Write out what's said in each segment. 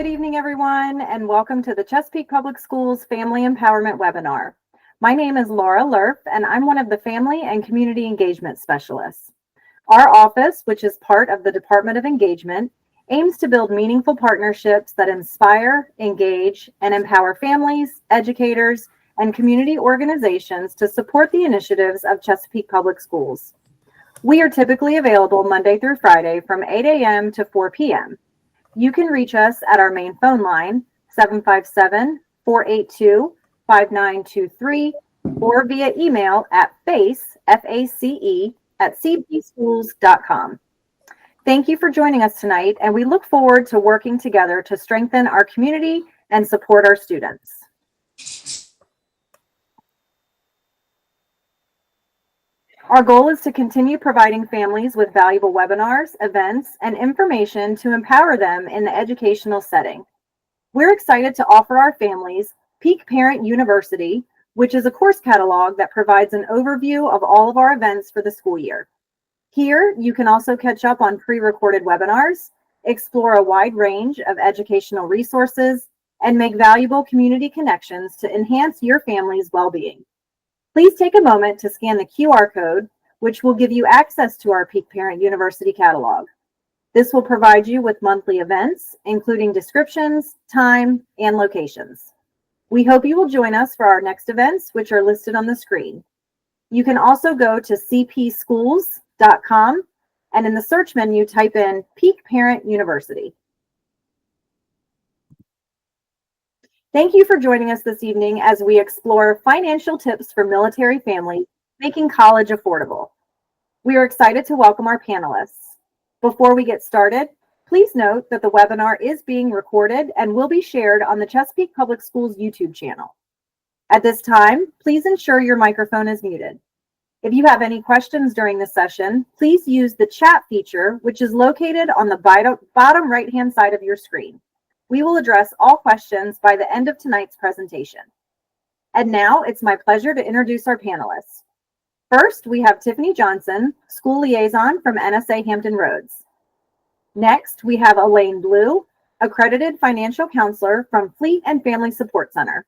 Good evening, everyone, and welcome to the Chesapeake Public Schools Family Empowerment Webinar. My name is Laura Lerf, and I'm one of the Family and Community Engagement Specialists. Our office, which is part of the Department of Engagement, aims to build meaningful partnerships that inspire, engage, and empower families, educators, and community organizations to support the initiatives of Chesapeake Public Schools. We are typically available Monday through Friday from 8 a.m. to 4 p.m. You can reach us at our main phone line, 757-482-5923, or via email at face@cbschools.com. Thank you for joining us tonight, and we look forward to working together to strengthen our community and support our students. Our goal is to continue providing families with valuable webinars, events, and information to empower them in the educational setting. We're excited to offer our families Peak Parent University, which is a course catalog that provides an overview of all of our events for the school year. Here, you can also catch up on pre-recorded webinars, explore a wide range of educational resources, and make valuable community connections to enhance your family's well-being. Please take a moment to scan the QR code, which will give you access to our Peak Parent University catalog. This will provide you with monthly events, including descriptions, time, and locations. We hope you will join us for our next events, which are listed on the screen. You can also go to cpschools.com and in the search menu, type in Peak Parent University. Thank you for joining us this evening as we explore financial tips for military families making college affordable. We are excited to welcome our panelists. Before we get started, please note that the webinar is being recorded and will be shared on the Chesapeake Public Schools YouTube channel. At this time, please ensure your microphone is muted. If you have any questions during the session, please use the chat feature, which is located on the bottom right-hand side of your screen. We will address all questions by the end of tonight's presentation. And now it's my pleasure to introduce our panelists. First, we have Tiffany Johnson, School Liaison from NSA Hampton Roads. Next, we have Elaine Blue, Accredited Financial Counselor from Fleet and Family Support Center.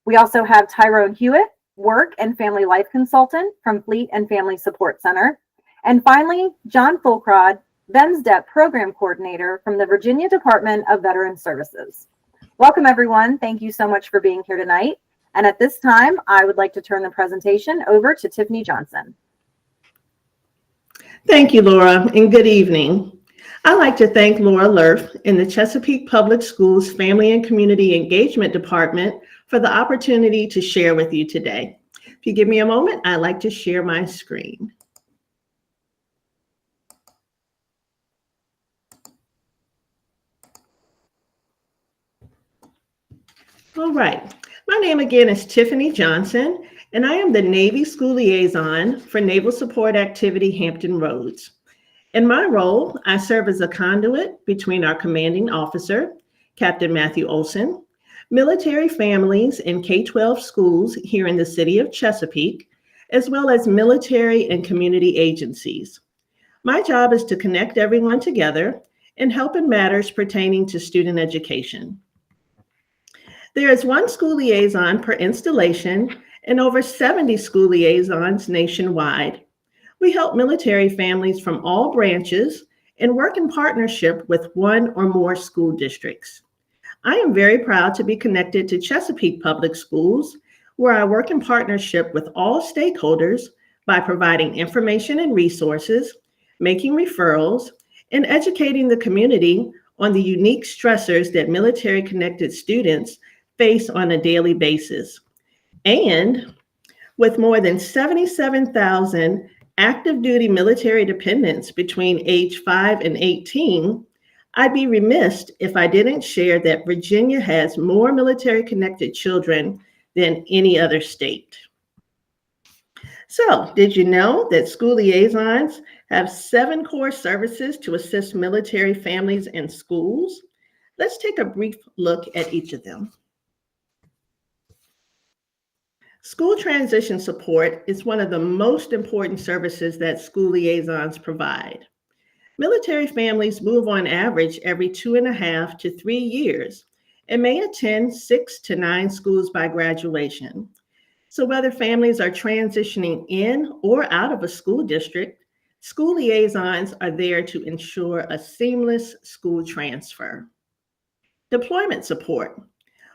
We also have Tyrone Hewitt, Work and Family Life Consultant from Fleet and Family Support Center. And finally, John Fulcrod, VEMSDEP Program Coordinator from the Virginia Department of Veteran Services. Welcome, everyone. Thank you so much for being here tonight. And at this time, I would like to turn the presentation over to Tiffany Johnson. Thank you, Laura, and good evening. I'd like to thank Laura Lerf in the Chesapeake Public Schools Family and Community Engagement Department for the opportunity to share with you today. If you give me a moment, I'd like to share my screen. All right, my name again is Tiffany Johnson, and I am the Navy School Liaison for Naval Support Activity Hampton Roads. In my role, I serve as a conduit between our commanding officer, Captain Matthew Olson, military families and K-12 schools here in the city of Chesapeake, as well as military and community agencies. My job is to connect everyone together and help in matters pertaining to student education. There is one school liaison per installation and over 70 school liaisons nationwide. We help military families from all branches and work in partnership with one or more school districts. I am very proud to be connected to Chesapeake Public Schools, where I work in partnership with all stakeholders by providing information and resources, making referrals, and educating the community on the unique stressors that military-connected students face on a daily basis. And with more than 77,000 active duty military dependents between age 5 and 18, I'd be remiss if I didn't share that Virginia has more military-connected children than any other state. So, did you know that school liaisons have 7 core services to assist military families and schools? Let's take a brief look at each of them. School transition support is one of the most important services that school liaisons provide. Military families move on average every 2.5 to 3 years and may attend 6 to 9 schools by graduation. So, whether families are transitioning in or out of a school district, school liaisons are there to ensure a seamless school transfer. Deployment support.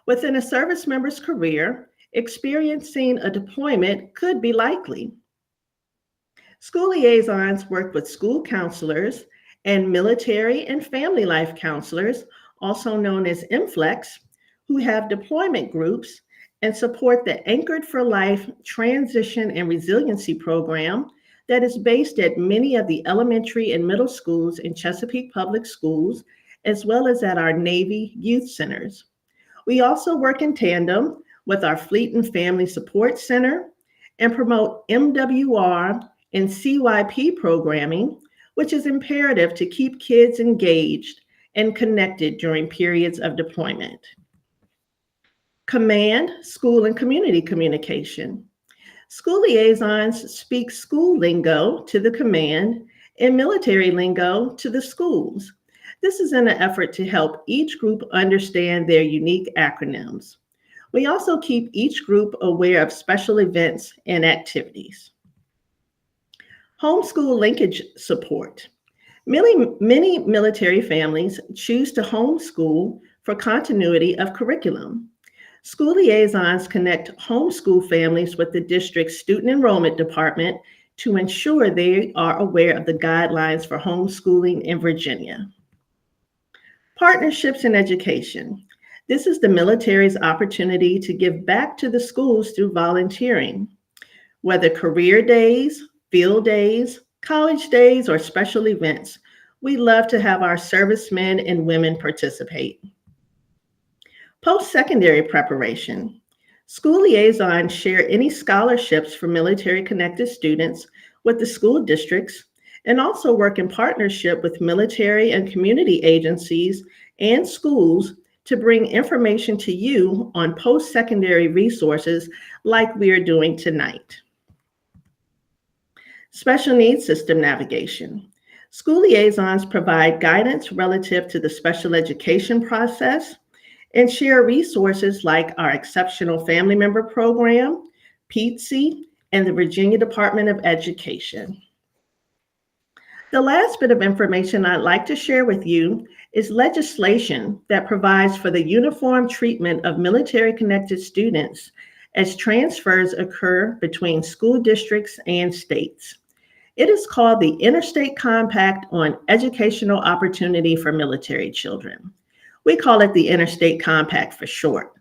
Within a service member's career, experiencing a deployment could be likely. School liaisons work with school counselors and military and family life counselors, also known as MFLEX, who have deployment groups and support the Anchored for Life Transition and Resiliency Program that is based at many of the elementary and middle schools in Chesapeake Public Schools, as well as at our Navy youth centers. We also work in tandem with our Fleet and Family Support Center and promote MWR and CYP programming, which is imperative to keep kids engaged and connected during periods of deployment. Command, school, and community communication. School liaisons speak school lingo to the command and military lingo to the schools. This is in an effort to help each group understand their unique acronyms. We also keep each group aware of special events and activities. Homeschool linkage support. Many military families choose to homeschool for continuity of curriculum. School liaisons connect homeschool families with the district's student enrollment department to ensure they are aware of the guidelines for homeschooling in Virginia. Partnerships in education. This is the military's opportunity to give back to the schools through volunteering. Whether career days, field days, college days, or special events, we love to have our servicemen and women participate. Post-secondary preparation. School liaisons share any scholarships for military-connected students with the school districts and also work in partnership with military and community agencies and schools to bring information to you on post-secondary resources like we are doing tonight. Special needs system navigation. School liaisons provide guidance relative to the special education process and share resources like our Exceptional Family Member Program, PETSI, and the Virginia Department of Education. The last bit of information I'd like to share with you is legislation that provides for the uniform treatment of military-connected students as transfers occur between school districts and states. It is called the Interstate Compact on Educational Opportunity for Military Children. We call it the Interstate Compact for short.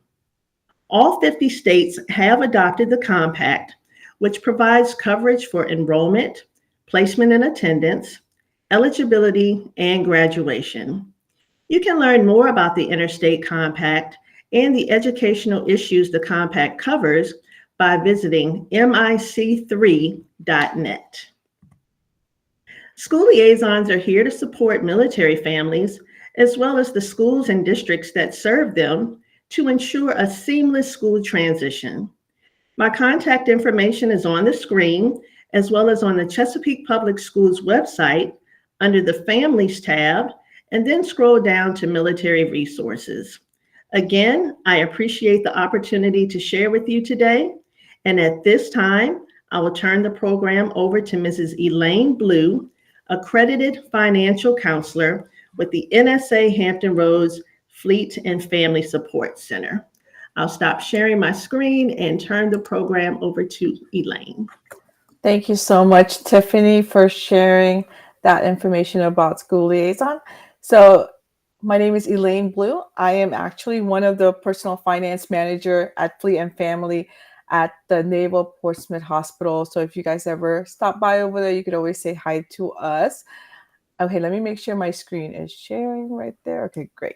All 50 states have adopted the compact, which provides coverage for enrollment, placement and attendance, eligibility, and graduation. You can learn more about the Interstate Compact and the educational issues the compact covers by visiting mic3.net. School liaisons are here to support military families as well as the schools and districts that serve them to ensure a seamless school transition. My contact information is on the screen as well as on the Chesapeake Public Schools website under the Families tab, and then scroll down to Military Resources. Again, I appreciate the opportunity to share with you today, and at this time, I will turn the program over to Mrs. Elaine Blue, accredited financial counselor with the NSA Hampton Roads Fleet and Family Support Center. I'll stop sharing my screen and turn the program over to Elaine. Thank you so much, Tiffany, for sharing that information about school liaison. So my name is Elaine Blue. I am actually one of the personal finance manager at Fleet and Family at the Naval Portsmouth Hospital. So if you guys ever stop by over there, you could always say hi to us. Okay, let me make sure my screen is sharing right there. Okay, great.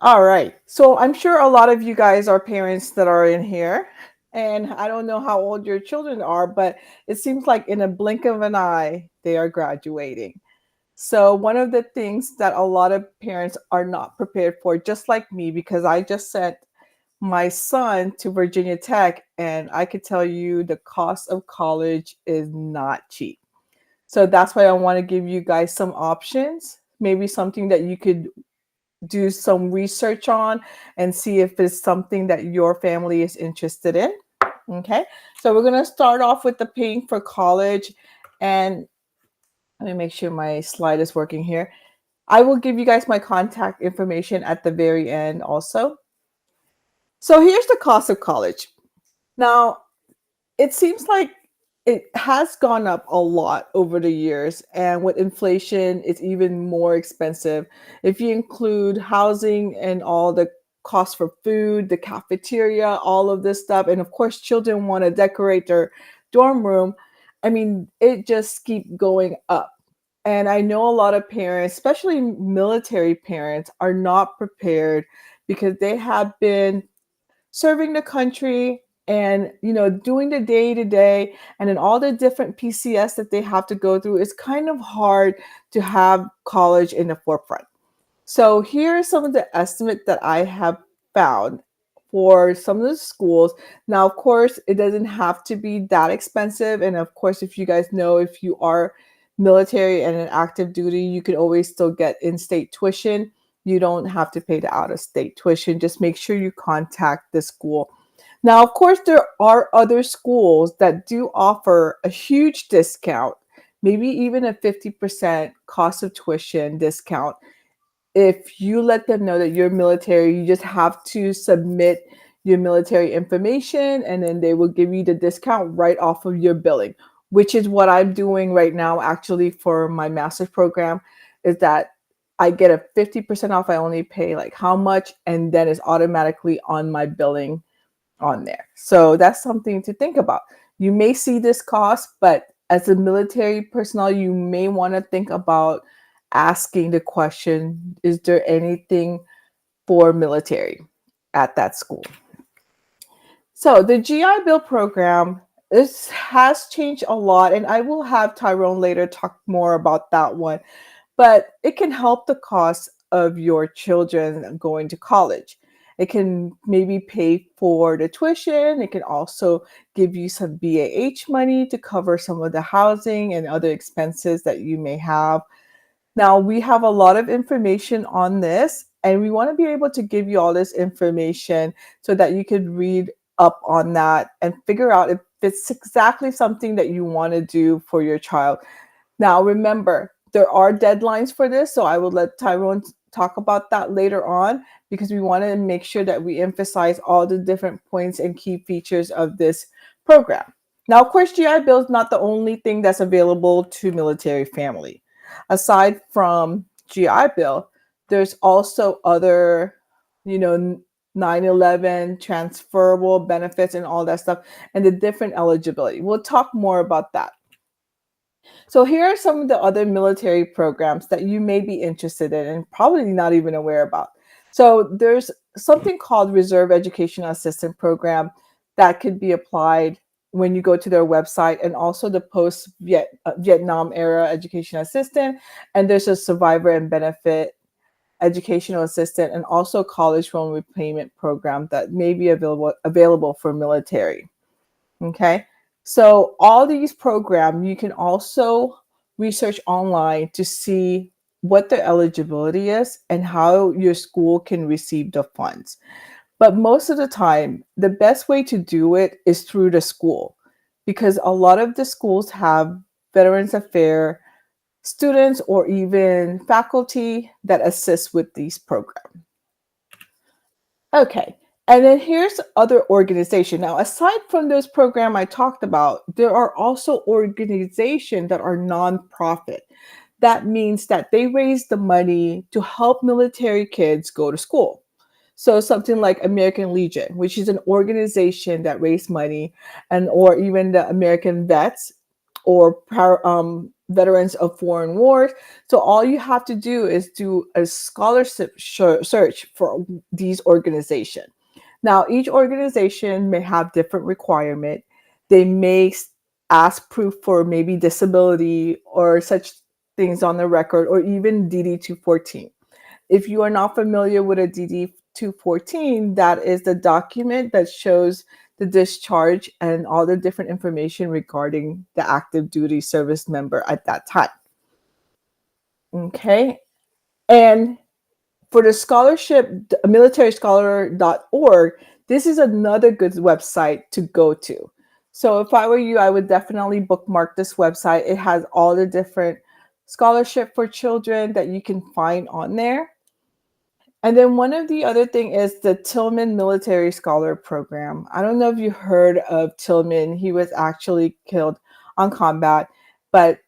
All right. So I'm sure a lot of you guys are parents that are in here. And I don't know how old your children are, but it seems like in a blink of an eye, they are graduating. So one of the things that a lot of parents are not prepared for, just like me, because I just sent my son to Virginia Tech, and I could tell you the cost of college is not cheap. So that's why I want to give you guys some options, maybe something that you could do some research on and see if it's something that your family is interested in. Okay, so we're going to start off with the paying for college. And let me make sure my slide is working here. I will give you guys my contact information at the very end also. So here's the cost of college. Now, it seems like it has gone up a lot over the years, and with inflation, it's even more expensive. If you include housing and all the costs for food, the cafeteria, all of this stuff, and of course, children want to decorate their dorm room. I mean, it just keep going up. And I know a lot of parents, especially military parents, are not prepared because they have been serving the country and doing the day to day, and then all the different PCS that they have to go through. It's kind of hard to have college in the forefront. So here are some of the estimates that I have found for some of the schools. Now, of course, it doesn't have to be that expensive, and of course, if you guys know, if you are military and an active duty, you can always still get in-state tuition. You don't have to pay the out-of-state tuition. Just make sure you contact the school. Now, of course, there are other schools that do offer a huge discount, maybe even a 50% cost of tuition discount. If you let them know that you're military, you just have to submit your military information, and then they will give you the discount right off of your billing, which is what I'm doing right now actually for my master's program, is that I get a 50% off. I only pay like how much, and then it's automatically on my billing on there. So that's something to think about. You may see this cost, but as a military personnel, you may want to think about asking the question, is there anything for military at that school? So the GI Bill program, this has changed a lot, and I will have Tyrone later talk more about that one, but it can help the cost of your children going to college. It can maybe pay for the tuition. It can also give you some BAH money to cover some of the housing and other expenses that you may have. Now, we have a lot of information on this, and we want to be able to give you all this information so that you could read up on that and figure out if it's exactly something that you want to do for your child. Now, remember, there are deadlines for this, so I will let Tyrone talk about that later on, because we want to make sure that we emphasize all the different points and key features of this program. Now, of course, GI Bill is not the only thing that's available to military family. Aside from GI Bill, there's also other, 9/11 transferable benefits and all that stuff, and the different eligibility. We'll talk more about that. So here are some of the other military programs that you may be interested in and probably not even aware about. So there's something called Reserve Educational Assistant Program that could be applied when you go to their website, and also the post-Vietnam era education assistant. And there's a survivor and benefit educational assistant, and also college loan repayment program that may be available for military. Okay. So all these programs, you can also research online to see what the eligibility is and how your school can receive the funds. But most of the time, the best way to do it is through the school, because a lot of the schools have Veterans Affairs students or even faculty that assist with these programs. Okay. And then here's other organization. Now, aside from those programs I talked about, there are also organizations that are nonprofit. That means that they raise the money to help military kids go to school. So something like American Legion, which is an organization that raises money, and or even the American Vets or veterans of foreign wars. So all you have to do is do a scholarship search for these organizations. Now, each organization may have different requirement. They may ask proof for maybe disability or such things on the record, or even DD 214. If you are not familiar with a DD 214, that is the document that shows the discharge, and all the different information regarding the active duty service member at that time. Okay. And for the scholarship, militaryscholar.org, this is another good website to go to. So if I were you, I would definitely bookmark this website. It has all the different scholarship for children that you can find on there. And then one of the other thing is the Tillman Military Scholar Program. I don't know if you heard of Tillman. He was actually killed on combat, but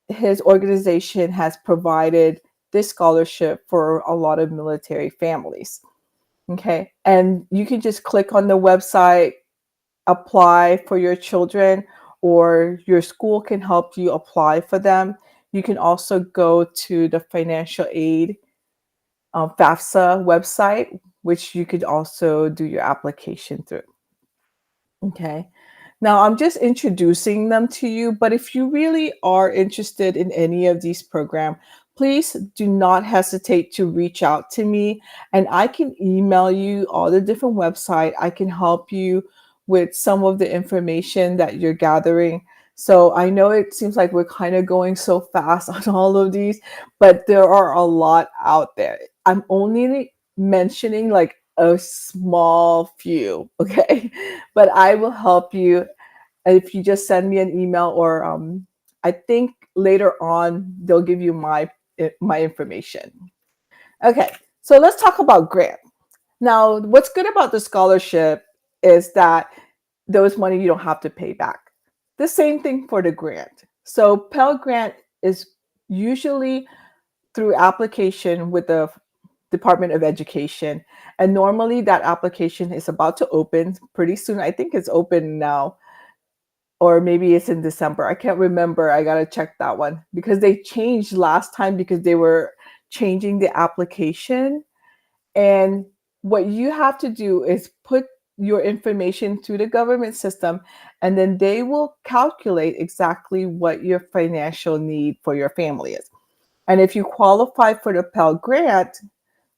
his organization has provided this scholarship for a lot of military families. Okay. And you can just click on the website, apply for your children, or your school can help you apply for them. You can also go to the financial aid FAFSA website, which you could also do your application through. Okay. Now I'm just introducing them to you, but if you really are interested in any of these programs, please do not hesitate to reach out to me, and I can email you all the different websites. I can help you with some of the information that you're gathering. So I know it seems like we're kind of going so fast on all of these, but there are a lot out there. I'm only mentioning like a small few, okay? But I will help you if you just send me an email, or I think later on they'll give you my information. Okay, so let's talk about grant. Now, what's good about the scholarship is that those money you don't have to pay back. The same thing for the grant. So Pell Grant is usually through application with the Department of Education. And normally that application is about to open pretty soon. I think it's open now, or maybe it's in December. I can't remember. I got to check that one because they changed last time because they were changing the application. And what you have to do is put your information through the government system, and then they will calculate exactly what your financial need for your family is. And if you qualify for the Pell Grant,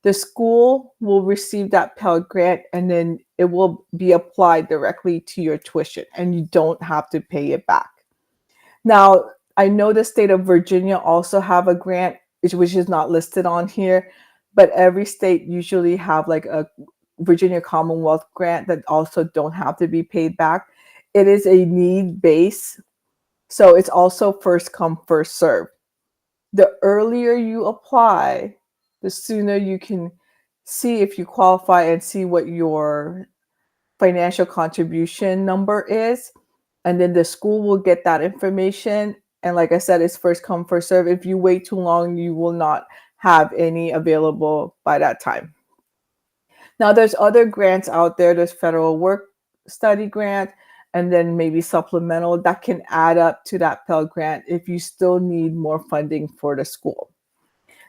the school will receive that Pell Grant, and then it will be applied directly to your tuition, and you don't have to pay it back. Now, I know the state of Virginia also have a grant, which is not listed on here, but every state usually have like a Virginia Commonwealth grant that also don't have to be paid back. It is a need base, so it's also first come, first serve. The earlier you apply, the sooner you can see if you qualify and see what your financial contribution number is. And then the school will get that information. And like I said, it's first come, first serve. If you wait too long, you will not have any available by that time. Now, there's other grants out there. There's federal work study grant, and then maybe supplemental that can add up to that Pell Grant if you still need more funding for the school.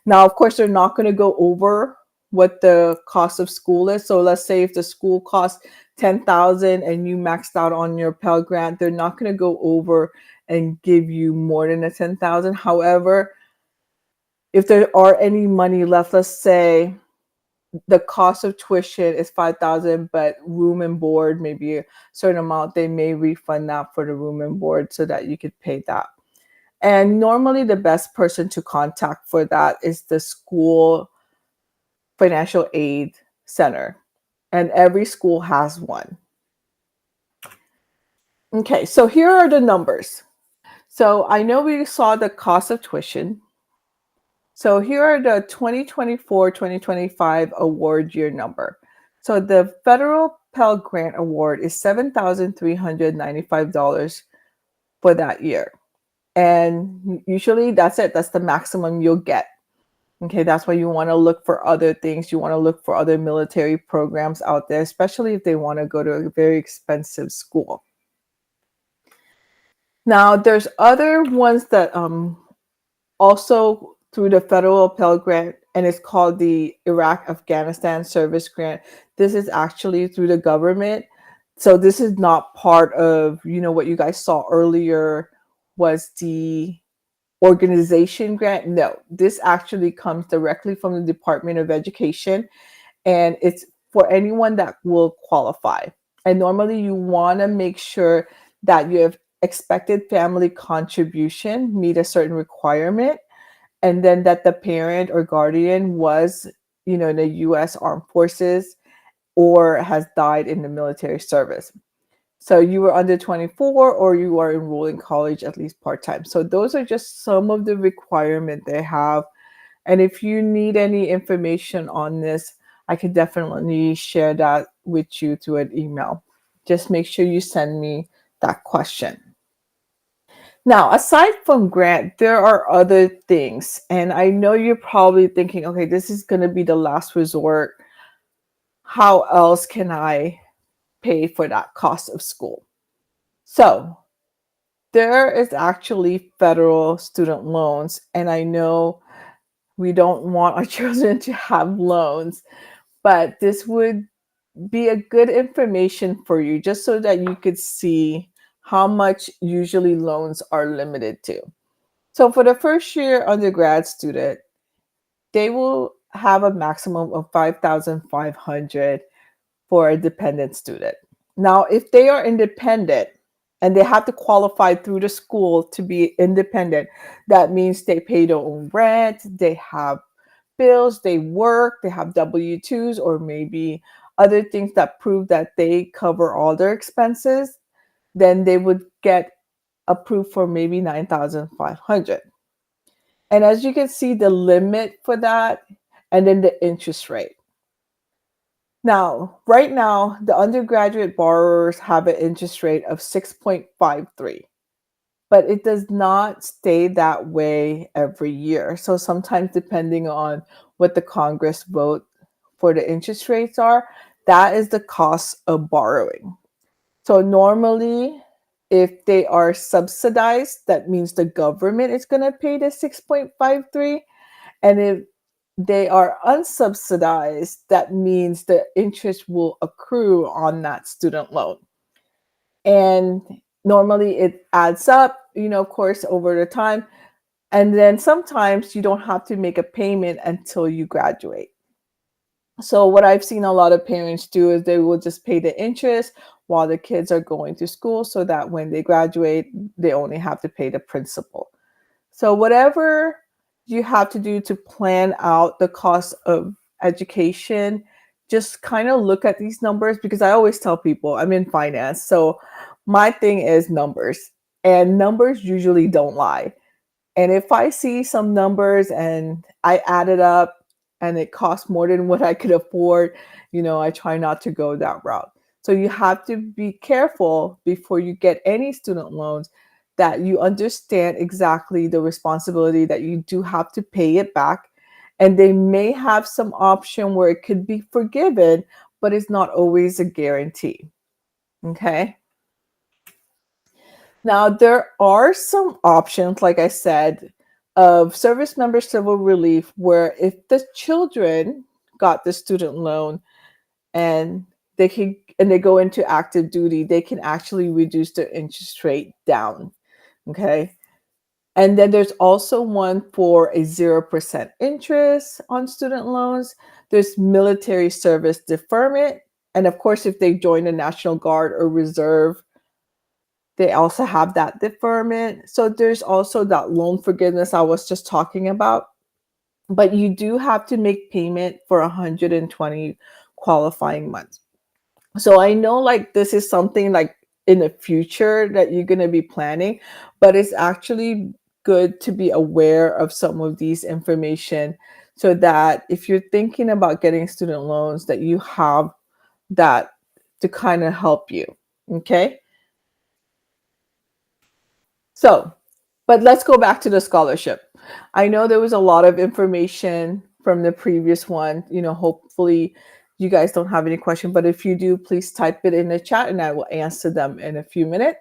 Now, of course, they're not going to go over what the cost of school is. So let's say if the school costs $10,000 and you maxed out on your Pell Grant, they're not going to go over and give you more than the $10,000. However, if there are any money left, let's say the cost of tuition is $5,000, but room and board maybe a certain amount, they may refund that for the room and board so that you could pay that. And normally the best person to contact for that is the school financial aid center. And every school has one. Okay, so here are the numbers. So I know we saw the cost of tuition. So here are the 2024-2025 award year number. So the federal Pell Grant Award is $7,395 for that year. And usually that's it. That's the maximum you'll get. Okay, that's why you want to look for other things. You want to look for other military programs out there, especially if they want to go to a very expensive school. Now, there's other ones that also through the federal Pell Grant, and it's called the Iraq-Afghanistan Service Grant. This is actually through the government. So this is not part of, what you guys saw earlier was the organization grant. No, this actually comes directly from the Department of Education, and it's for anyone that will qualify. And normally you want to make sure that your expected family contribution meet a certain requirement, and then that the parent or guardian was, in the U.S. Armed Forces or has died in the military service. So you were under 24 or you are enrolled in college at least part-time. So those are just some of the requirements they have. And if you need any information on this, I can definitely share that with you through an email. Just make sure you send me that question. Now, aside from grant, there are other things. And I know you're probably thinking, okay, this is going to be the last resort. How else can I pay for that cost of school? So there is actually federal student loans. And I know we don't want our children to have loans, but this would be a good information for you just so that you could see how much usually loans are limited to. So for the first year undergrad student, they will have a maximum of 5,500 for a dependent student. Now, if they are independent and they have to qualify through the school to be independent, that means they pay their own rent, they have bills, they work, they have W-2s, or maybe other things that prove that they cover all their expenses, then they would get approved for maybe 9,500. And as you can see, the limit for that and then the interest rate. Now, right now, the undergraduate borrowers have an interest rate of 6.53, but it does not stay that way every year. So sometimes depending on what the Congress vote for the interest rates are, that is the cost of borrowing. So normally, if they are subsidized, that means the government is going to pay the 6.53. And if they are unsubsidized, that means the interest will accrue on that student loan. And normally it adds up, of course, over the time. And then sometimes you don't have to make a payment until you graduate. So what I've seen a lot of parents do is they will just pay the interest while the kids are going to school so that when they graduate, they only have to pay the principal. So whatever you have to do to plan out the cost of education, just kind of look at these numbers, because I always tell people I'm in finance. So my thing is numbers, and numbers usually don't lie. And if I see some numbers and I add it up and it costs more than what I could afford, I try not to go that route. So you have to be careful before you get any student loans, that you understand exactly the responsibility that you do have to pay it back. And they may have some option where it could be forgiven, but it's not always a guarantee. Okay. Now, there are some options, like I said, of service member civil relief, where if the children got the student loan and they go into active duty, they can actually reduce their interest rate down. Okay. And then there's also one for a 0% interest on student loans. There's military service deferment. And of course, if they join the National Guard or Reserve, they also have that deferment. So there's also that loan forgiveness I was just talking about. But you do have to make payment for 120 qualifying months. So I know this is something in the future that you're going to be planning, but it's actually good to be aware of some of these information so that if you're thinking about getting student loans, that you have that to kind of help you. Okay. So, but let's go back to the scholarship. I know there was a lot of information from the previous one. Hopefully you guys don't have any question, but if you do, please type it in the chat and I will answer them in a few minutes.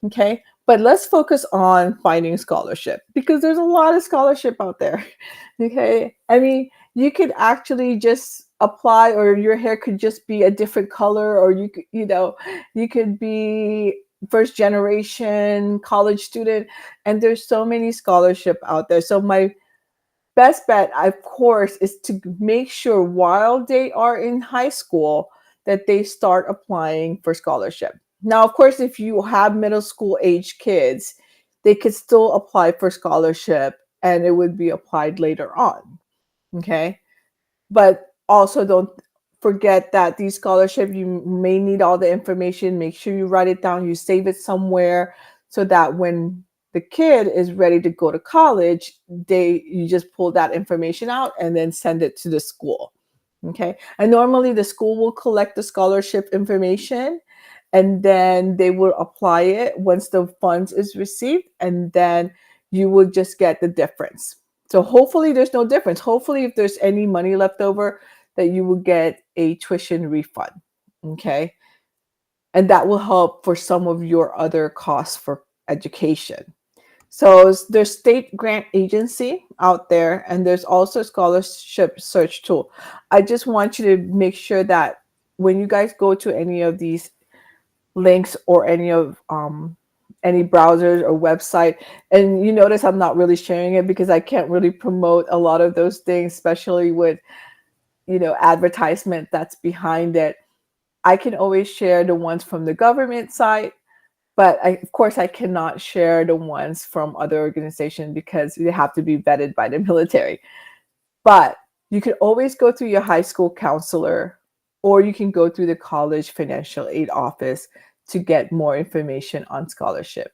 Okay. But let's focus on finding scholarship, because there's a lot of scholarship out there. Okay. I mean, you could actually just apply, or your hair could just be a different color, or you could be first generation college student, and there's so many scholarship out there. So my best bet, of course, is to make sure while they are in high school that they start applying for scholarship. Now, of course, if you have middle school age kids, they could still apply for scholarship and it would be applied later on. Okay. But also don't forget that these scholarships, you may need all the information. Make sure you write it down, you save it somewhere so that when the kid is ready to go to college, you just pull that information out and then send it to the school. Okay. And normally the school will collect the scholarship information and then they will apply it once the funds is received, and then you will just get the difference. So hopefully there's no difference. Hopefully if there's any money left over, that you will get a tuition refund. Okay. And that will help for some of your other costs for education. So there's state grant agency out there, and there's also scholarship search tool. I just want you to make sure that when you guys go to any of these links or any browsers or website, and you notice I'm not really sharing it because I can't really promote a lot of those things, especially with advertisement that's behind it. I can always share the ones from the government site, but of course I cannot share the ones from other organizations because they have to be vetted by the military. But you can always go through your high school counselor, or you can go through the college financial aid office to get more information on scholarship.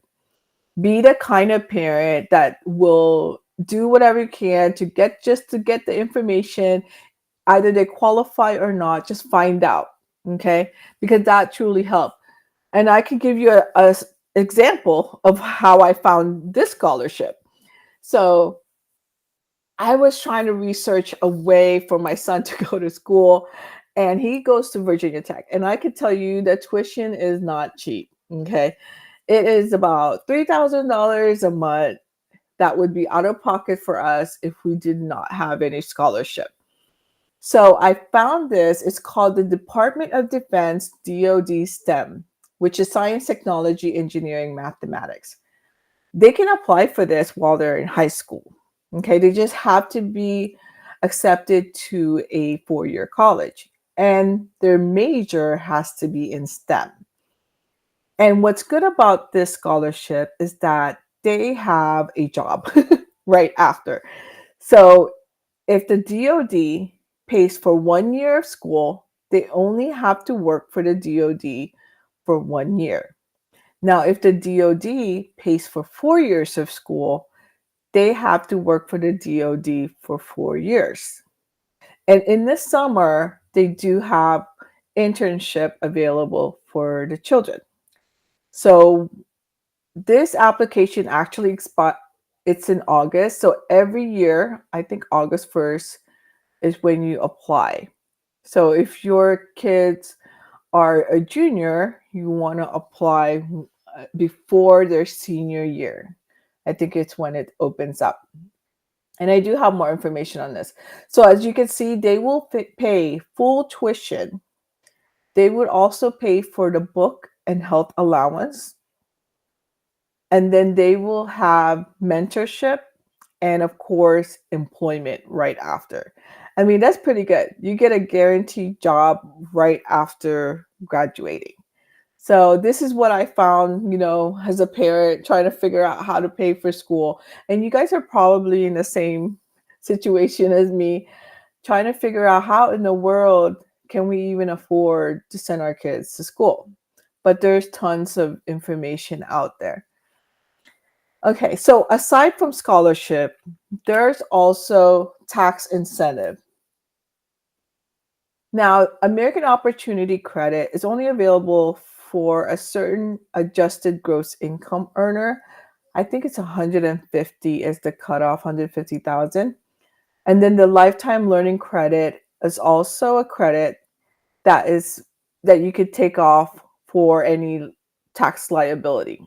Be the kind of parent that will do whatever you can to get the information. Either they qualify or not, just find out, okay? Because that truly helps. And I can give you a example of how I found this scholarship. So I was trying to research a way for my son to go to school, and he goes to Virginia Tech. And I can tell you that tuition is not cheap, okay? It is about $3,000 a month that would be out of pocket for us if we did not have any scholarship. So I found this. It's called the Department of Defense DoD STEM, which is science, technology, engineering, mathematics. They can apply for this while they're in high school. Okay, they just have to be accepted to a 4-year college, and their major has to be in STEM. And what's good about this scholarship is that they have a job right after. So if the DoD pays for 1 year of school, they only have to work for the DoD for 1 year. Now, if the DoD pays for 4 years of school, they have to work for the DoD for 4 years. And in the summer, they do have internship available for the children. So this application actually it's in August. So every year, I think August 1st is when you apply. So if your kids are a junior, you want to apply before their senior year. I think it's when it opens up. And I do have more information on this. So as you can see, they will pay full tuition. They would also pay for the book and health allowance. And then they will have mentorship and, of course, employment right after. I mean, that's pretty good. You get a guaranteed job right after graduating. So this is what I found, as a parent trying to figure out how to pay for school. And you guys are probably in the same situation as me, trying to figure out how in the world can we even afford to send our kids to school. But there's tons of information out there. Okay, so aside from scholarship, there's also tax incentive. Now, American Opportunity Credit is only available for a certain adjusted gross income earner. I think it's 150 is the cutoff, 150,000. And then the lifetime learning credit is also a credit that you could take off for any tax liability.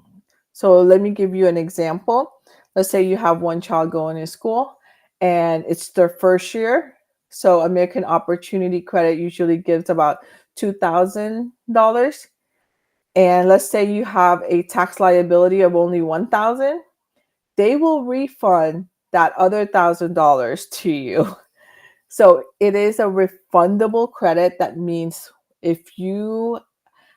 So let me give you an example. Let's say you have one child going to school and it's their first year. So American Opportunity Credit usually gives about $2,000. And let's say you have a tax liability of only $1,000. They will refund that other $1,000 to you. So it is a refundable credit. That means If you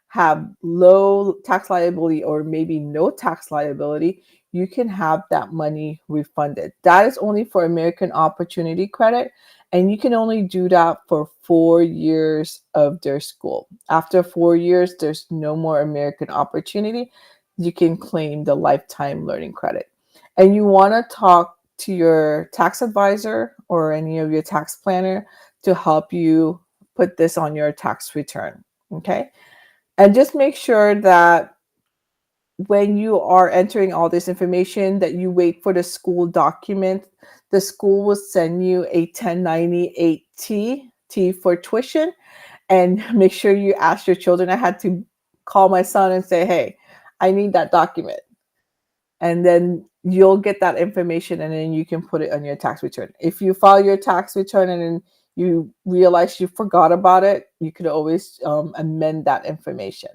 have low tax liability or maybe no tax liability, you can have that money refunded. That is only for American Opportunity Credit, and you can only do that for 4 years of their school. After 4 years, there's no more American Opportunity. You can claim the lifetime learning credit. And you want to talk to your tax advisor or any of your tax planner to help you put this on your tax return. Okay. And just make sure that when you are entering all this information that you wait for the school document. The school will send you a 1098T, T for tuition, and make sure you ask your children. I had to call my son and say, hey, I need that document. And then you'll get that information and then you can put it on your tax return. If you file your tax return and then you realize you forgot about it, you could always amend that information.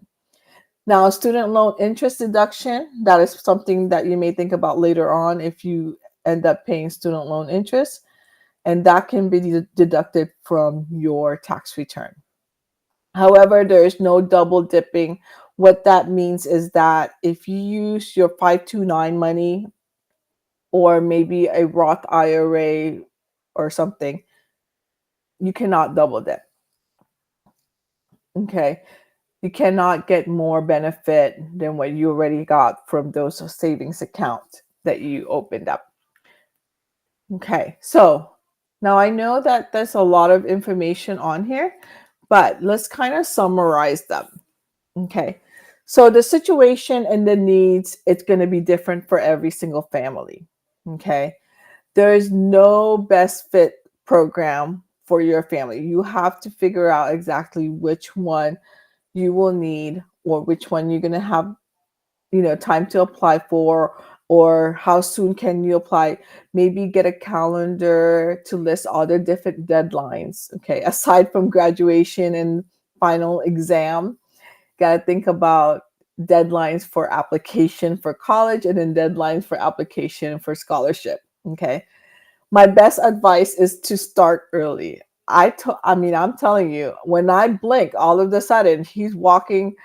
Now, student loan interest deduction, that is something that you may think about later on if you end up paying student loan interest, and that can be deducted from your tax return. However, there is no double dipping. What that means is that if you use your 529 money or maybe a Roth IRA or something, you cannot double dip. Okay. You cannot get more benefit than what you already got from those savings accounts that you opened up. Okay, so now I know that there's a lot of information on here, but let's kind of summarize them. Okay, so the situation and the needs, it's going to be different for every single family. Okay, there is no best fit program for your family. You have to figure out exactly which one you will need or which one you're going to have time to apply for, or how soon can you apply. Maybe get a calendar to list all the different deadlines. Okay, aside from graduation and final exam, got to think about deadlines for application for college and then deadlines for application for scholarship. Okay, my best advice is to start early. I'm telling you, when I blink, all of a sudden he's walking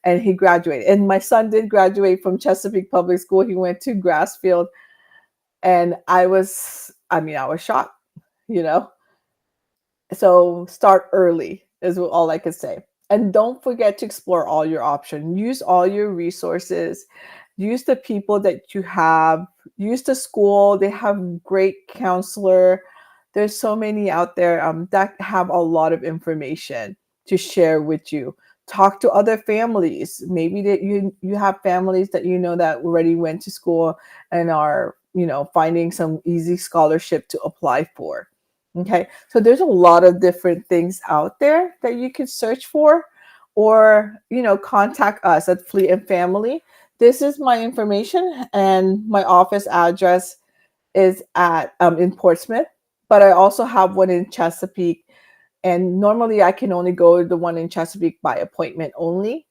and he graduated. And my son did graduate from Chesapeake Public School. He went to Grassfield, and I was shocked, you know. So start early is all I could say. And don't forget to explore all your options. Use all your resources. Use the people that you have. Use the school. They have great counselor. There's so many out there that have a lot of information to share with you. Talk to other families. Maybe that you have families that that already went to school and are finding some easy scholarship to apply for. Okay, so there's a lot of different things out there that you can search for, or contact us at Fleet and Family. This is my information, and my office address is at in Portsmouth, but I also have one in Chesapeake. And normally I can only go to the one in Chesapeake by appointment only.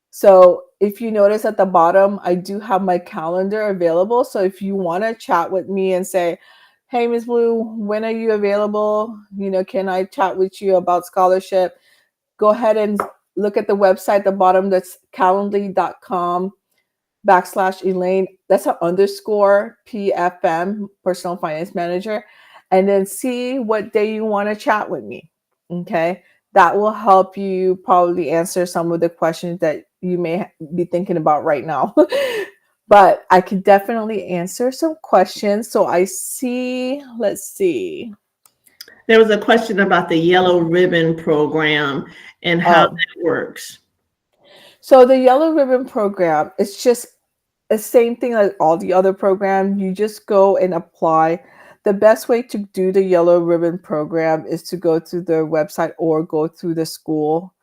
So if you notice at the bottom, I do have my calendar available. So if you want to chat with me and say, hey, Ms. Blue, when are you available? Can I chat with you about scholarship? Go ahead and look at the website at the bottom. That's calendly.com/Elaine. That's an underscore PFM, Personal Finance Manager. And then see what day you want to chat with me. Okay, that will help you probably answer some of the questions that you may be thinking about right now. But I can definitely answer some questions. So let's see. There was a question about the Yellow Ribbon program and how that works. So the Yellow Ribbon program, it's just the same thing like all the other programs. You just go and apply. The best way to do the Yellow Ribbon program is to go through their website or go through the school.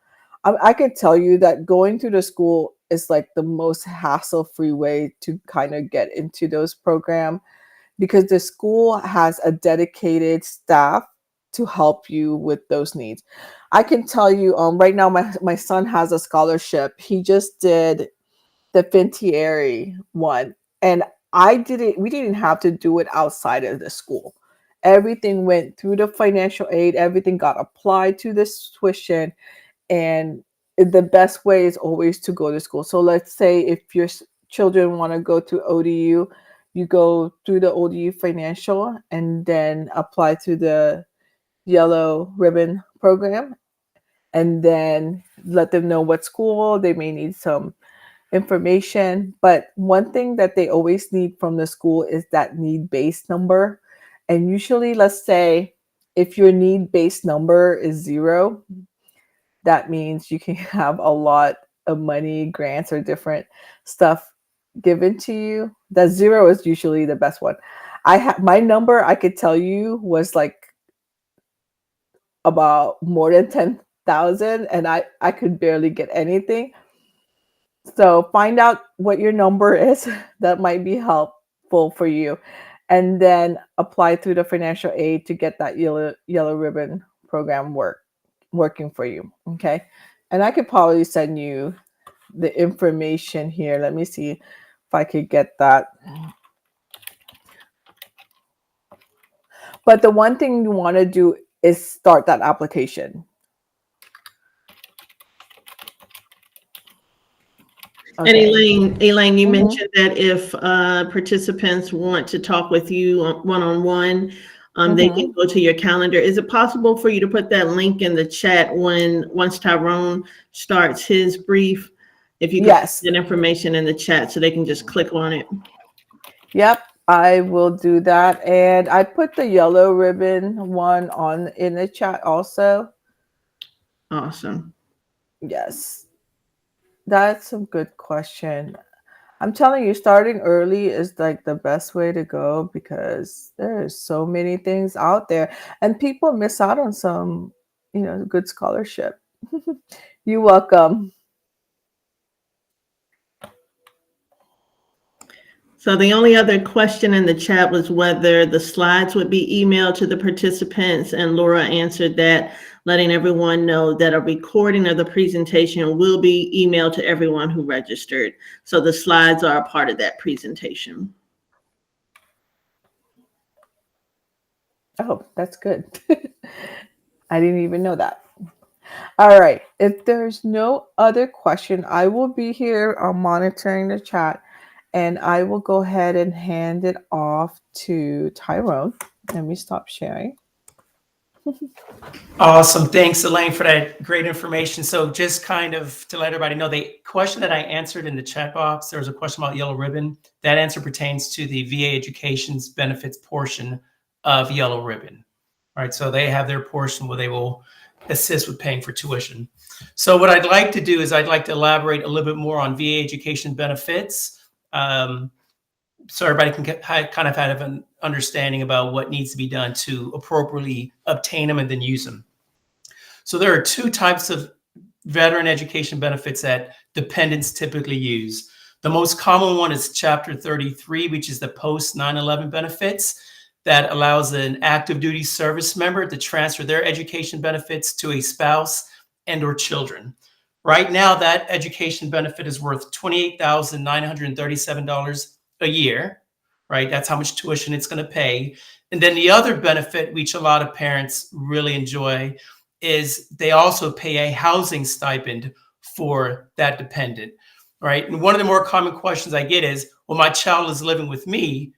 I can tell you that going through the school is like the most hassle-free way to kind of get into those programs, because the school has a dedicated staff to help you with those needs. I can tell you right now my son has a scholarship. He just did the Fintieri one, and we didn't have to do it outside of the school. Everything went through the financial aid, everything got applied to this tuition, And the best way is always to go to school. So let's say if your children want to go to ODU, you go through the ODU financial and then apply to the yellow ribbon program, and then let them know what school they may need some information. But one thing that they always need from the school is that need-based number. And usually, let's say if your need-based number is 0, that means you can have a lot of money, grants, or different stuff given to you. That 0 is usually the best one. My number, I could tell you, was like about more than 10,000, and I could barely get anything. So find out what your number is. That might be helpful for you, and then apply through the financial aid to get that yellow ribbon program working for you. Okay, and I could probably send you the information here. Let me see if I could get that. But the one thing you want to do is start that application. And Elaine, you Mhm. mentioned that if participants want to talk with you one-on-one, they can go to your calendar. Is it possible for you to put that link in the chat once Tyrone starts his brief? If you could Yes. put that information in the chat so they can just click on it. Yep, I will do that. And I put the yellow ribbon one in the chat also. Awesome. Yes. That's a good question. I'm telling you, starting early is like the best way to go because there's so many things out there and people miss out on some, good scholarship. You're welcome. So the only other question in the chat was whether the slides would be emailed to the participants, and Laura answered that, letting everyone know that a recording of the presentation will be emailed to everyone who registered. So the slides are a part of that presentation. Oh, that's good. I didn't even know that. All right. If there's no other question, I will be here monitoring the chat, and I will go ahead and hand it off to Tyrone. Let me stop sharing. Awesome. Thanks, Elaine, for that great information. So just kind of to let everybody know, the question that I answered in the chat box, there was a question about yellow ribbon. That answer pertains to the VA Education's benefits portion of yellow ribbon. All right. So they have their portion where they will assist with paying for tuition. So what I'd like to do is I'd like to elaborate a little bit more on VA Education benefits. So everybody can kind of have an understanding about what needs to be done to appropriately obtain them and then use them. So there are 2 types of veteran education benefits that dependents typically use. The most common one is Chapter 33, which is the post 9/11 benefits that allows an active duty service member to transfer their education benefits to a spouse and or children. Right now, that education benefit is worth $28,937 a year, right? That's how much tuition it's going to pay. And then the other benefit, which a lot of parents really enjoy, is they also pay a housing stipend for that dependent, right? And one of the more common questions I get is, well, my child is living with me,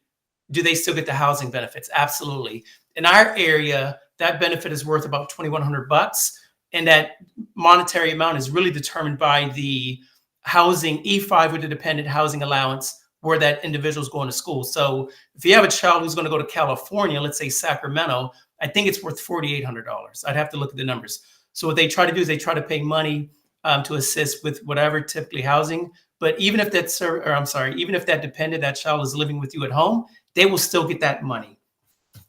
do they still get the housing benefits? Absolutely. In our area, that benefit is worth about $2,100, and that monetary amount is really determined by the housing E5 with the dependent housing allowance where that individual is going to school. So if you have a child who's going to go to California, let's say Sacramento, I think it's worth $4,800. I'd have to look at the numbers. So what they try to do is they try to pay money to assist with whatever typically housing. But even if even if that dependent, that child is living with you at home, they will still get that money,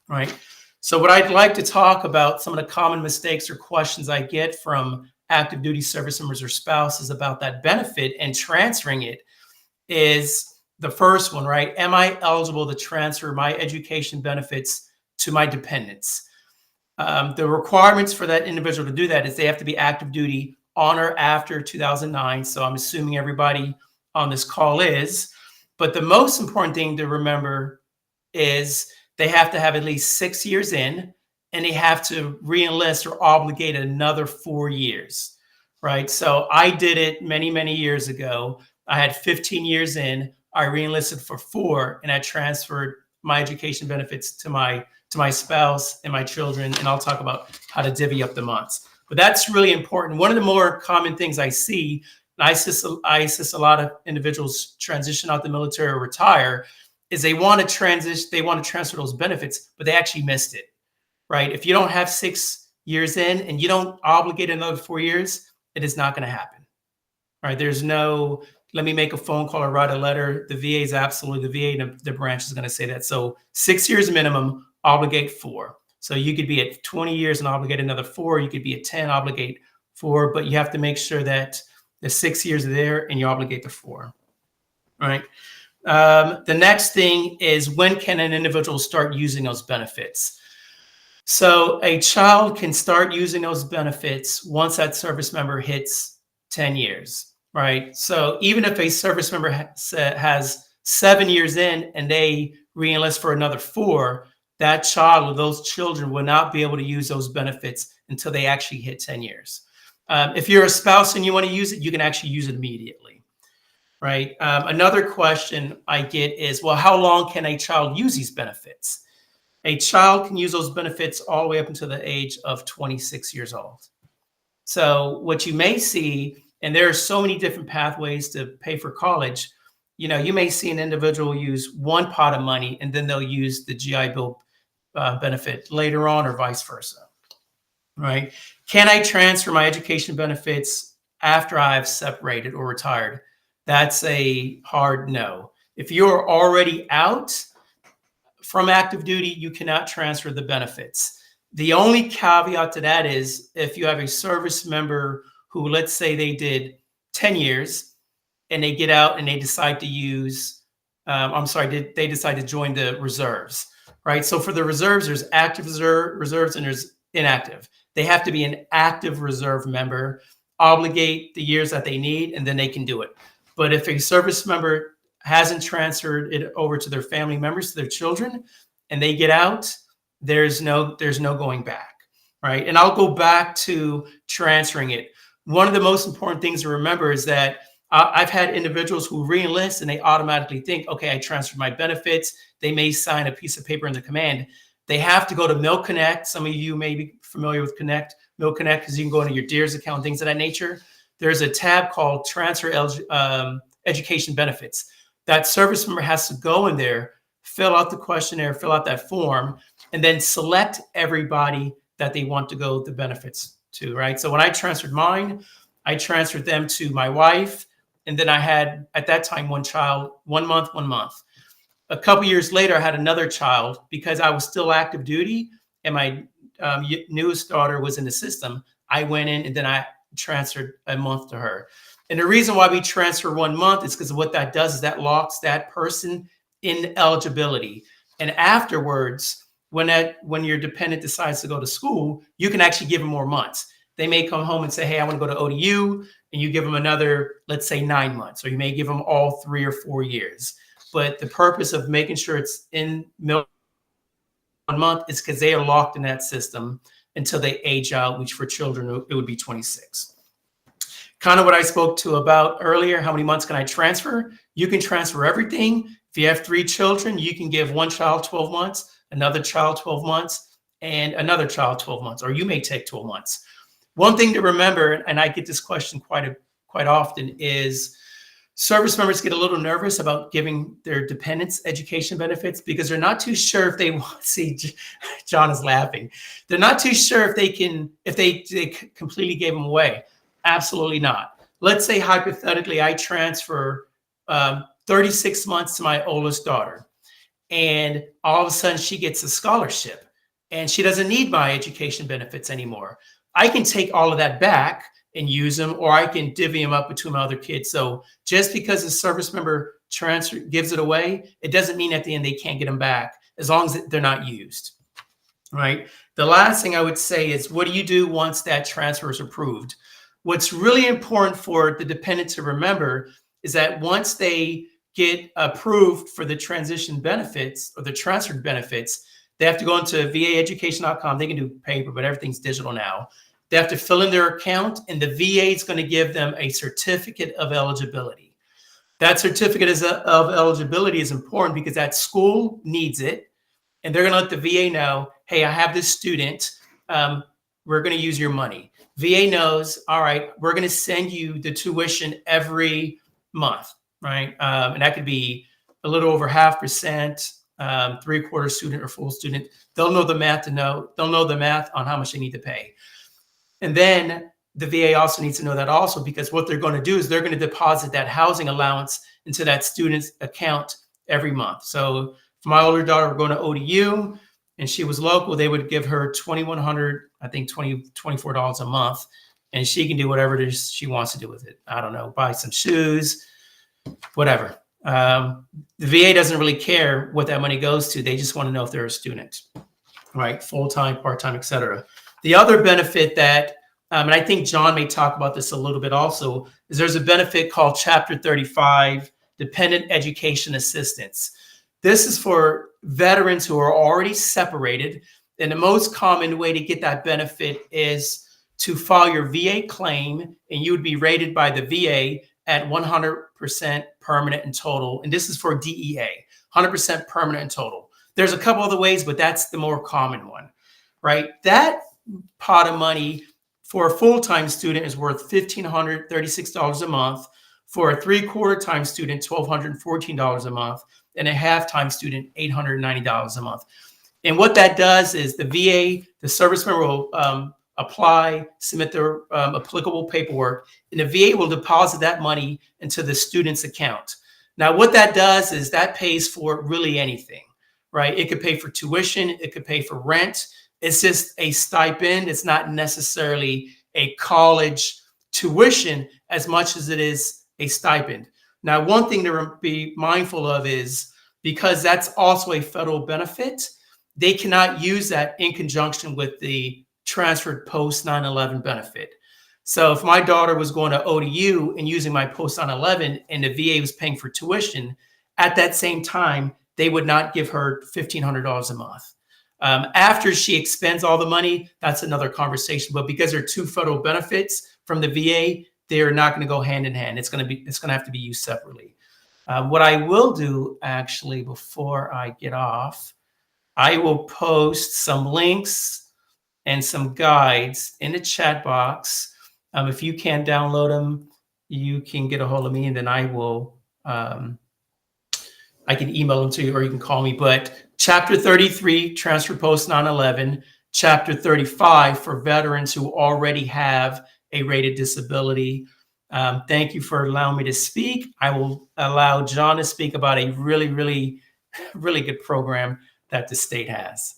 right? So what I'd like to talk about, some of the common mistakes or questions I get from active duty service members or spouses about that benefit and transferring it is the first one, right? Am I eligible to transfer my education benefits to my dependents? The requirements for that individual to do that is they have to be active duty on or after 2009. So I'm assuming everybody on this call is. But the most important thing to remember is they have to have at least 6 years in, and they have to re-enlist or obligate another 4 years. right? So I did it many, many years ago. I had 15 years in, I re-enlisted for 4, and I transferred my education benefits to my spouse and my children. And I'll talk about how to divvy up the months. But that's really important. One of the more common things I see, and I assist a lot of individuals transition out the military or retire, is they want to transfer those benefits, but they actually missed it, right? If you don't have 6 years in and you don't obligate another 4 years, it is not going to happen, right? There's no, let me make a phone call or write a letter. The VA is absolutely, the VA, the branch is going to say that. So 6 years minimum, obligate 4. So you could be at 20 years and obligate another 4. You could be at 10, obligate 4, but you have to make sure that the 6 years are there and you obligate the 4, right? The next thing is, when can an individual start using those benefits? So a child can start using those benefits once that service member hits 10 years, right? So even if a service member has 7 years in and they re-enlist for another 4, that child or those children will not be able to use those benefits until they actually hit 10 years. If you're a spouse and you want to use it, you can actually use it immediately, right? Another question I get is, well, how long can a child use these benefits? A child can use those benefits all the way up until the age of 26 years old. So what you may see, and there are so many different pathways to pay for college, you may see an individual use one pot of money and then they'll use the GI Bill benefit later on, or vice versa, right? Can I transfer my education benefits after I've separated or retired? That's a hard no. If you're already out from active duty, you cannot transfer the benefits. The only caveat to that is if you have a service member who, let's say they did 10 years and they get out and they decide to use, they decide to join the reserves, right? So for the reserves, there's active reserves and there's inactive. They have to be an active reserve member, obligate the years that they need, and then they can do it. But if a service member hasn't transferred it over to their family members, to their children, and they get out, there's no going back, right? And I'll go back to transferring it. One of the most important things to remember is that I've had individuals who re-enlist and they automatically think, okay, I transferred my benefits. They may sign a piece of paper in the command. They have to go to MilConnect. Some of you may be familiar with MilConnect, because you can go into your DEERS account, things of that nature. There's a tab called Transfer Education Benefits. That service member has to go in there, fill out the questionnaire, fill out that form, and then select everybody that they want to go the benefits to, right? So when I transferred mine, I transferred them to my wife, and then I had, at that time, one child, 1 month. A couple years later, I had another child. Because I was still active duty and my newest daughter was in the system, I went in and then I transferred a month to her. And the reason why we transfer 1 month is because what that does is that locks that person in eligibility. And afterwards, when your dependent decides to go to school, you can actually give them more months. They may come home and say, hey, I want to go to ODU, and you give them another, let's say 9 months, or you may give them all 3 or 4 years. But the purpose of making sure it's in 1 month is because they are locked in that system until they age out, which for children, it would be 26. Kind of what I spoke to about earlier, how many months can I transfer? You can transfer everything. If you have 3 children, you can give one child 12 months, another child 12 months, and another child 12 months, or you may take 12 months. One thing to remember, and I get this question quite often, is service members get a little nervous about giving their dependents education benefits because they're not too sure if they want. See, John is laughing. They're not too sure if they completely gave them away. Absolutely not. Let's say hypothetically I transfer 36 months to my oldest daughter, and all of a sudden she gets a scholarship and she doesn't need my education benefits anymore. I can take all of that back and use them, or I can divvy them up between my other kids. So just because a service member gives it away, it doesn't mean at the end they can't get them back, as long as they're not used, right? The last thing I would say is, what do you do once that transfer is approved? What's really important for the dependent to remember is that once they get approved for the transition benefits or the transferred benefits, they have to go into vaeducation.com. They can do paper, but everything's digital now. They have to fill in their account, and the VA is going to give them a certificate of eligibility. That certificate of eligibility is important because that school needs it, and they're going to let the VA know, hey, I have this student. We're going to use your money. VA knows, all right, we're going to send you the tuition every month, right? And that could be a little over 0.5%, 3/4 student or full student. They'll know the math they'll know the math on how much they need to pay. And then the VA also needs to know that also, because what they're going to do is they're going to deposit that housing allowance into that student's account every month. So if my older daughter were going to ODU and she was local, they would give her $2,100, I think $24 a month, and she can do whatever it is she wants to do with it. I don't know, buy some shoes, whatever. The VA doesn't really care what that money goes to. They just want to know if they're a student, right? Full-time, part-time, et cetera. The other benefit that, and I think John may talk about this a little bit also, is there's a benefit called Chapter 35, Dependent Education Assistance. This is for veterans who are already separated. And the most common way to get that benefit is to file your VA claim, and you would be rated by the VA at 100% permanent and total. And this is for DEA, 100% permanent and total. There's a couple other ways, but that's the more common one, right? That pot of money for a full-time student is worth $1,536 a month. For a 3/4 time student, $1,214 a month, and a half-time student, $890 a month. And what that does is the VA, the service member will apply, submit their applicable paperwork, and the VA will deposit that money into the student's account. Now, what that does is that pays for really anything, right? It could pay for tuition, it could pay for rent. It's just a stipend. It's not necessarily a college tuition as much as it is a stipend. Now, one thing to be mindful of is, because that's also a federal benefit, they cannot use that in conjunction with the transferred post 9/11 benefit. So if my daughter was going to ODU and using my post 9/11 and the VA was paying for tuition, at that same time, they would not give her $1,500 a month. After she expends all the money, that's another conversation. But because there are two federal benefits from the VA, they're not going to go hand in hand. It's going to have to be used separately. What I will do, actually, before I get off, I will post some links and some guides in the chat box. If you can't download them, you can get a hold of me, and then I will. I can email them to you, or you can call me. But Chapter 33, Transfer Post 9/11, Chapter 35 for veterans who already have a rated disability. Thank you for allowing me to speak. I will allow John to speak about a really, really, really good program that the state has.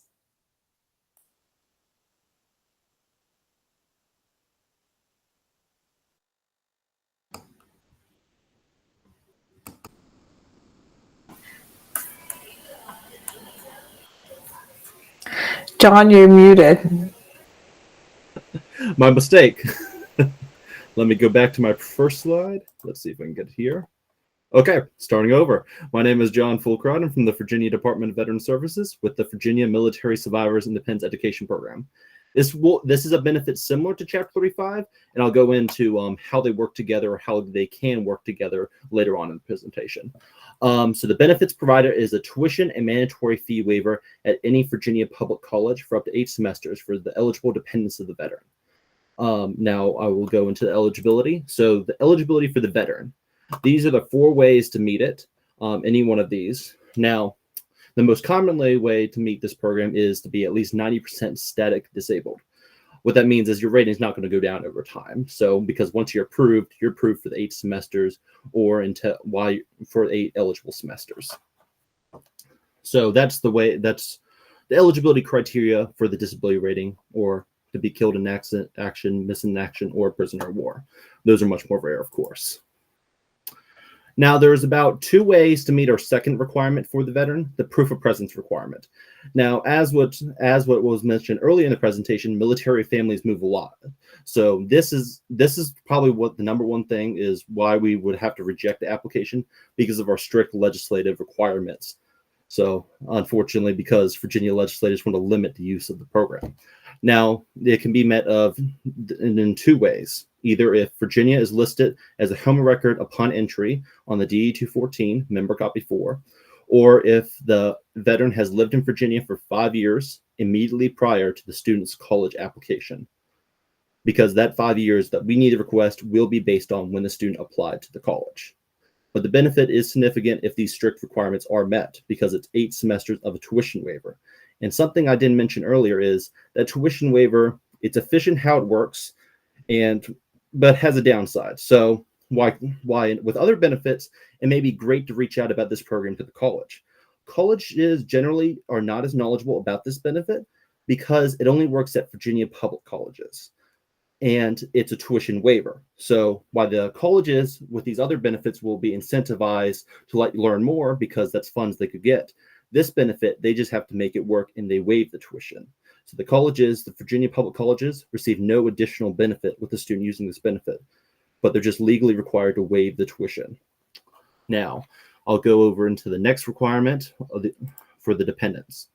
John, you're muted. My mistake. Let me go back to my first slide. Let's see if I can get it here. Okay, starting over. My name is John Fulcrott. I'm from the Virginia Department of Veteran Services with the Virginia Military Survivors Independence Education Program. This is a benefit similar to Chapter 35, and I'll go into how they work together, or how they can work together later on in the presentation. So the benefits provider is a tuition and mandatory fee waiver at any Virginia public college for up to 8 semesters for the eligible dependents of the veteran. Now I will go into the eligibility. So the eligibility for the veteran. These are the 4 ways to meet it, any one of these. Now, the most commonly way to meet this program is to be at least 90% static disabled. What that means is your rating is not going to go down over time. So because once you're approved for the 8 semesters, or for 8 eligible semesters. So that's the eligibility criteria for the disability rating, or to be killed in accident, action, missing in action, or prisoner of war. Those are much more rare, of course. Now, there's about 2 ways to meet our second requirement for the veteran, the proof of presence requirement. Now, as what was mentioned earlier in the presentation, military families move a lot. So this is probably what the number one thing is, why we would have to reject the application, because of our strict legislative requirements. So unfortunately, because Virginia legislators want to limit the use of the program. Now, it can be met in two ways. Either if Virginia is listed as a home record upon entry on the DE 214, member copy 4, or if the veteran has lived in Virginia for 5 years immediately prior to the student's college application. Because that 5 years that we need to request will be based on when the student applied to the college. But the benefit is significant if these strict requirements are met, because it's 8 semesters of a tuition waiver. And something I didn't mention earlier is that tuition waiver, it's efficient how it works, but has a downside. So why with other benefits, it may be great to reach out about this program to the college. Colleges generally are not as knowledgeable about this benefit because it only works at Virginia public colleges. And it's a tuition waiver. So while the colleges with these other benefits will be incentivized to let you learn more because that's funds they could get, this benefit, they just have to make it work and they waive the tuition. So the Virginia public colleges, receive no additional benefit with the student using this benefit, but they're just legally required to waive the tuition. Now, I'll go over into the next requirement for the dependents.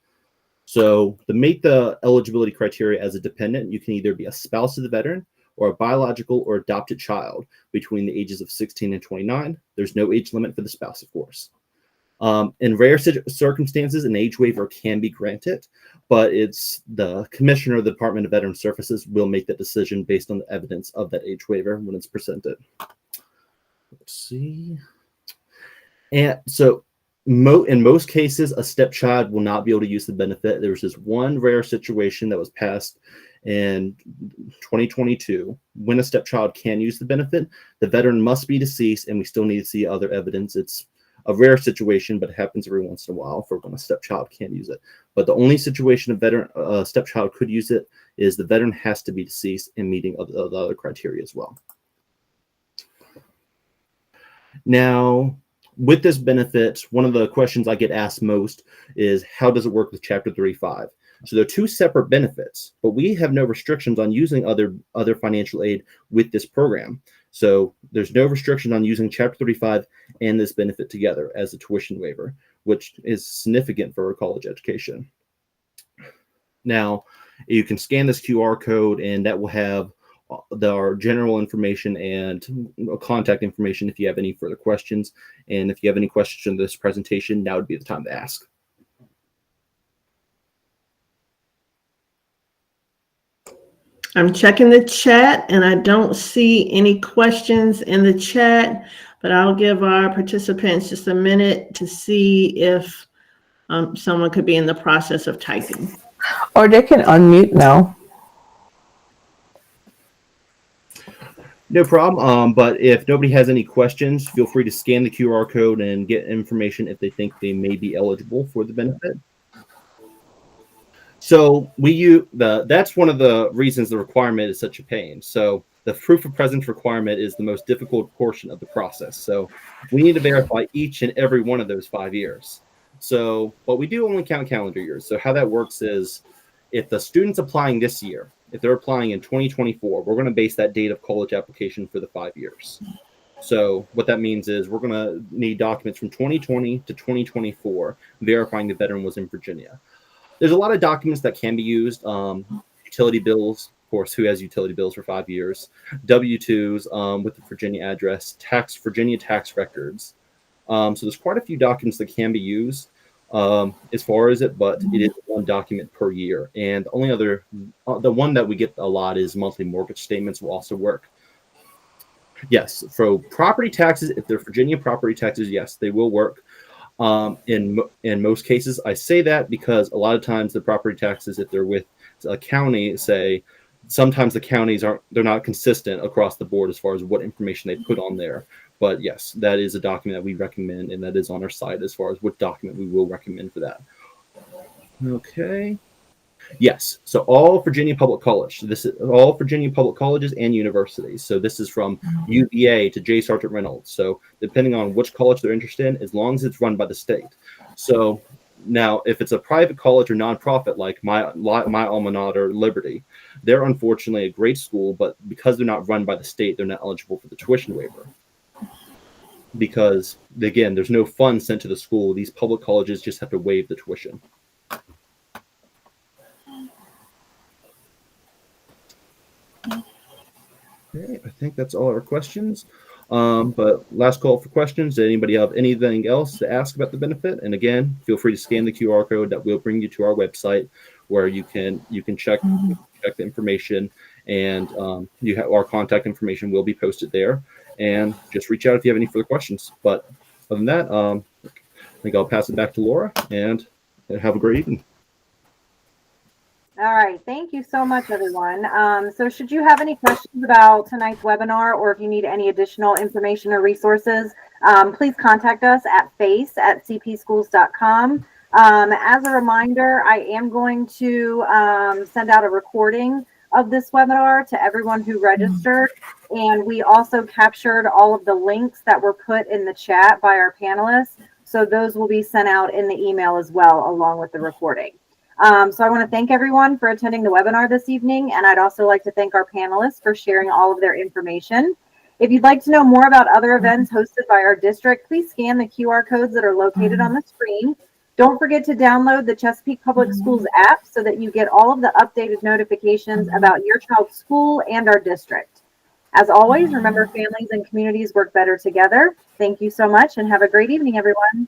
So to meet the eligibility criteria as a dependent, you can either be a spouse of the veteran or a biological or adopted child between the ages of 16 and 29. There's no age limit for the spouse, of course. In rare circumstances, an age waiver can be granted, but it's the commissioner of the Department of Veteran Services will make that decision based on the evidence of that age waiver when it's presented. Let's see. And so in most cases, a stepchild will not be able to use the benefit. There was this one rare situation that was passed in 2022 when a stepchild can use the benefit. The veteran must be deceased, and we still need to see other evidence. It's a rare situation, but it happens every once in a while for when a stepchild can use it. But the only situation a stepchild could use it is the veteran has to be deceased and meeting the other criteria as well. Now, with this benefit, one of the questions I get asked most is, how does it work with Chapter 35? So they're two separate benefits, but we have no restrictions on using other financial aid with this program. So there's no restriction on using Chapter 35 and this benefit together as a tuition waiver, which is significant for a college education. Now, you can scan this QR code, and that will have our general information and contact information if you have any further questions. And if you have any questions in this presentation, now would be the time to ask. I'm checking the chat and I don't see any questions in the chat, but I'll give our participants just a minute to see if someone could be in the process of typing. Or they can unmute now. No problem. But if nobody has any questions, feel free to scan the QR code and get information if they think they may be eligible for the benefit. So that's one of the reasons the requirement is such a pain. So the proof of presence requirement is the most difficult portion of the process. So we need to verify each and every one of those 5 years. So, but we do only count calendar years. So how that works is, if the student's applying this year, if they're applying in 2024, we're going to base that date of college application for the 5 years. So what that means is we're going to need documents from 2020 to 2024 verifying the veteran was in Virginia. There's a lot of documents that can be used. Utility bills, of course, who has utility bills for 5 years, W-2s with the Virginia address, Virginia tax records. So there's quite a few documents that can be used as far as it, but it is one document per year. And the only other, the one that we get a lot is monthly mortgage statements will also work. Yes, for property taxes, if they're Virginia property taxes, yes, they will work. In most cases, I say that because a lot of times the property taxes, if they're with a county, say, sometimes the counties they're not consistent across the board as far as what information they put on there. But yes, that is a document that we recommend, and that is on our site as far as what document we will recommend for that. Okay. Yes. So all Virginia public college. This is all Virginia public colleges and universities. So this is from UVA to J. Sargent Reynolds. So depending on which college they're interested in, as long as it's run by the state. So now, if it's a private college or nonprofit like my alma mater, Liberty, they're unfortunately a great school, but because they're not run by the state, they're not eligible for the tuition waiver. Because again, there's no funds sent to the school. These public colleges just have to waive the tuition. Okay, I think that's all our questions. But last call for questions. Does anybody have anything else to ask about the benefit? And again, feel free to scan the QR code that will bring you to our website, where you can check the information, and you have our contact information will be posted there. And just reach out if you have any further questions. But other than that, I think I'll pass it back to Laura, and have a great evening. All right. Thank you so much, everyone. So should you have any questions about tonight's webinar, or if you need any additional information or resources, please contact us at face@cpschools.com. As a reminder, I am going to send out a recording of this webinar to everyone who registered. And we also captured all of the links that were put in the chat by our panelists. So those will be sent out in the email as well, along with the recording. So I want to thank everyone for attending the webinar this evening, and I'd also like to thank our panelists for sharing all of their information. If you'd like to know more about other events hosted by our district, please scan the QR codes that are located on the screen. Don't forget to download the Chesapeake Public Schools app so that you get all of the updated notifications about your child's school and our district. As always, remember, families and communities work better together. Thank you so much, and have a great evening, everyone.